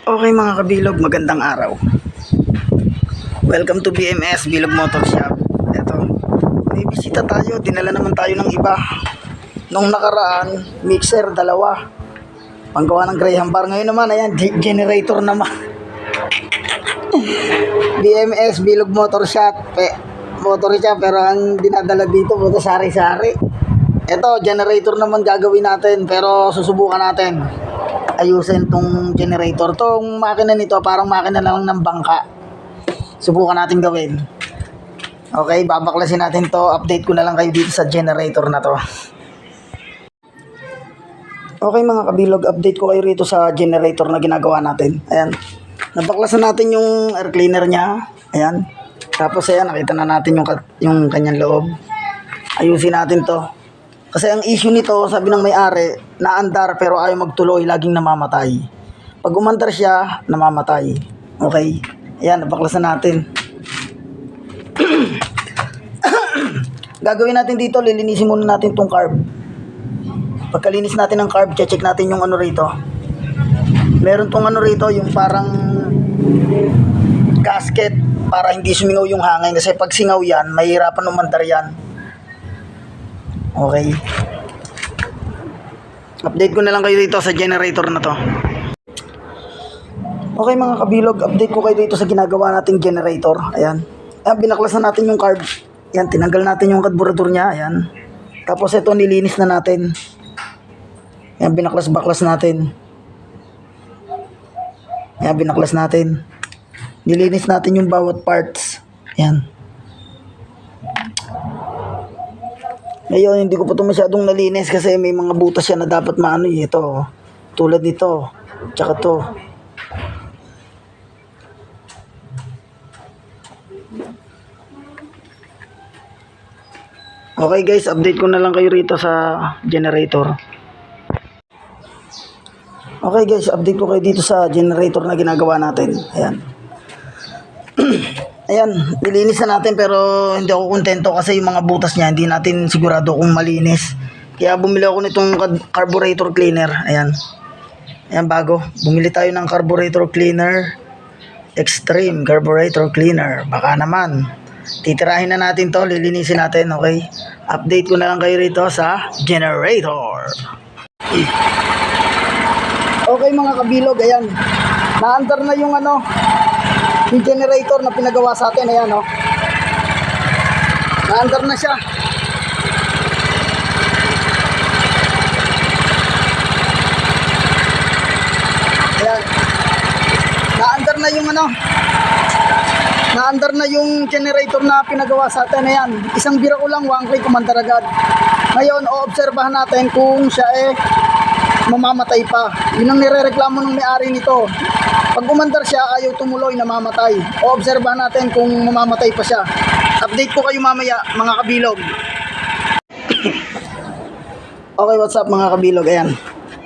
Okay mga kabilog, magandang araw. Welcome to BMS, Bilog Motor Shop. Ito, may bisita tayo, dinala naman tayo ng iba. Nung nakaraan, mixer, dalawa. Panggawa ng Graham bar. Ngayon naman, ayan, generator naman. BMS, Bilog Motor Shop. Motor shop, pero ang dinadala dito, buto sari-sari. Ito, generator naman gagawin natin, pero susubukan natin ayusin tong generator. Tong makina nito parang makina lang ng bangka. Subukan natin gawin. Okay, babaklasin natin to. Update ko na lang kayo dito sa generator na to. Okay mga kabilog, update ko kayo rito sa generator na ginagawa natin. Ayan, nabaklasan natin yung air cleaner nya. Ayan, tapos ayan, nakita na natin yung kanyang loob. Ayusin natin to. Kasi ang issue nito, sabi ng may-ari, naandar pero ayaw magtuloy, laging namamatay. Pag umandar siya, namamatay. Okay? Ayan, nabaklasan natin. Gagawin natin dito, lilinisin muna natin tong carb. Pagkalinis natin ng carb, check natin yung ano rito. Meron tong ano rito, yung parang gasket para hindi sumingaw yung hangin. Kasi pag singaw yan, mahirapan umandar yan. Okay. Update ko na lang kayo dito sa generator na to. Okay mga kabilog, update ko kayo dito sa ginagawa nating generator. Ayan. Ayan, binaklasan natin yung carb. Ayan, tinanggal natin yung carburetor niya. Ayan. Tapos ito, nilinis na natin. Ayan, binaklas-baklas natin. Ayan, binaklas natin. Nilinis natin yung bawat parts. Ayan. Ngayon, hindi ko pa ito masyadong nalinis kasi may mga butas yan na dapat maano ito. Tulad nito. Tsaka to. Okay guys, update ko na lang kayo rito sa generator. Okay guys, update ko kayo dito sa generator na ginagawa natin. Ayan. Ayan, nilinis na natin pero hindi ako kontento kasi yung mga butas niya hindi natin sigurado kung malinis. Kaya bumili ako nitong carburetor cleaner. Ayan. Ayan, bago. Bumili tayo ng carburetor cleaner. Extreme carburetor cleaner. Baka naman. Titirahin na natin to, lilinisin natin, okay? Update ko na lang kayo rito sa generator. Okay mga kabilog, ayan. Naandar na yung ano, yung generator na pinagawa sa atin. Ayan, oh. Naandar na siya. Ayan. Naandar na yung ano, naandar na yung generator na pinagawa sa atin. Ayan. Isang bira ko lang, one click, kumandar agad. Ngayon, oobserbahan natin kung siya mamamatay pa. Yun ang nirereklamo ng may-ari nito. Pag umandar siya, ayaw tumuloy, namamatay. O obserbahan natin kung mamamatay pa siya. Update ko kayo mamaya, mga kabilog. Okay, what's up mga kabilog? Ayan.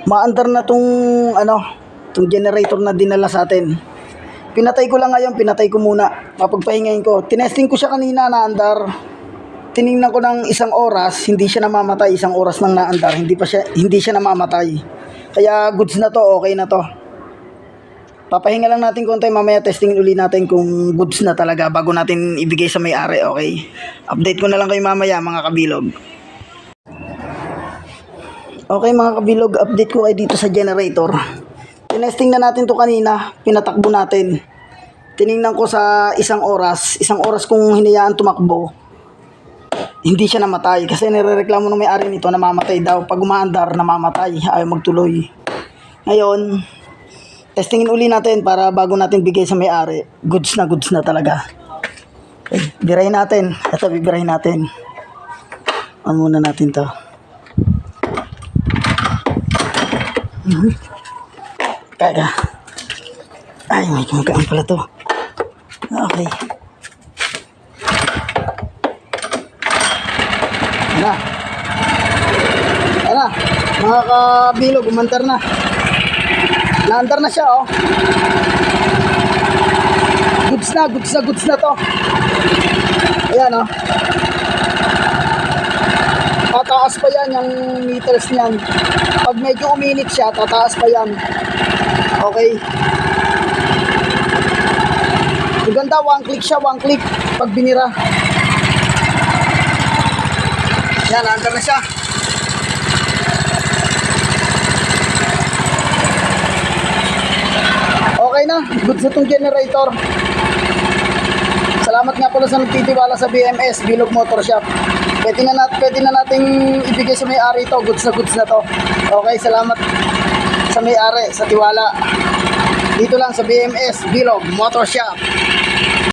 Maandar na tong generator na dinala sa atin. Pinatay ko lang ngayon, pinatay ko muna. Mapagpahingayin ko. Tinesting ko siya kanina, naandar. Tiningnan ko ng isang oras, hindi siya namamatay. Isang oras nang naandar, hindi siya namamatay. Kaya goods na to, okay na to. Papahinga lang natin konti, mamaya testing uli natin kung goods na talaga bago natin ibigay sa may-ari, okay? Update ko na lang kayo mamaya mga kabilog. Okay mga kabilog, update ko kayo dito sa generator. Tinesting na natin to kanina, pinatakbo natin. Tiningnan ko sa isang oras kung hinayaan tumakbo. Hindi siya namatay kasi nirereklamo ng may-ari nito, namamatay daw. Pag umaandar, namamatay, ayaw magtuloy. Ngayon, testingin uli natin para bago natin bigay sa may-ari. Goods na talaga. Okay, birahin natin. Ito, bibirahin natin. Ano muna natin to. Kaya. Ay, may kumagaan pala to. Okay. Ayan na. Ayan na. Mga kabilog, umandar na. Naandar na siya, oh. Goods na to. Ayan, oh. tataas pa yan yung meters niyan. Pag medyo uminit siya, tataas pa yan. Okay. Maganda, one click siya, one click. Pag binira. Yan, under na siya. Okay na, good sa itong generator. Salamat nga pala sa nagtitiwala sa BMS, Bilog Motor Shop. Pwede na nating ibigay sa may-ari ito, goods na to. Okay, salamat sa may-ari, sa tiwala. Dito lang sa BMS, Bilog Motor Shop.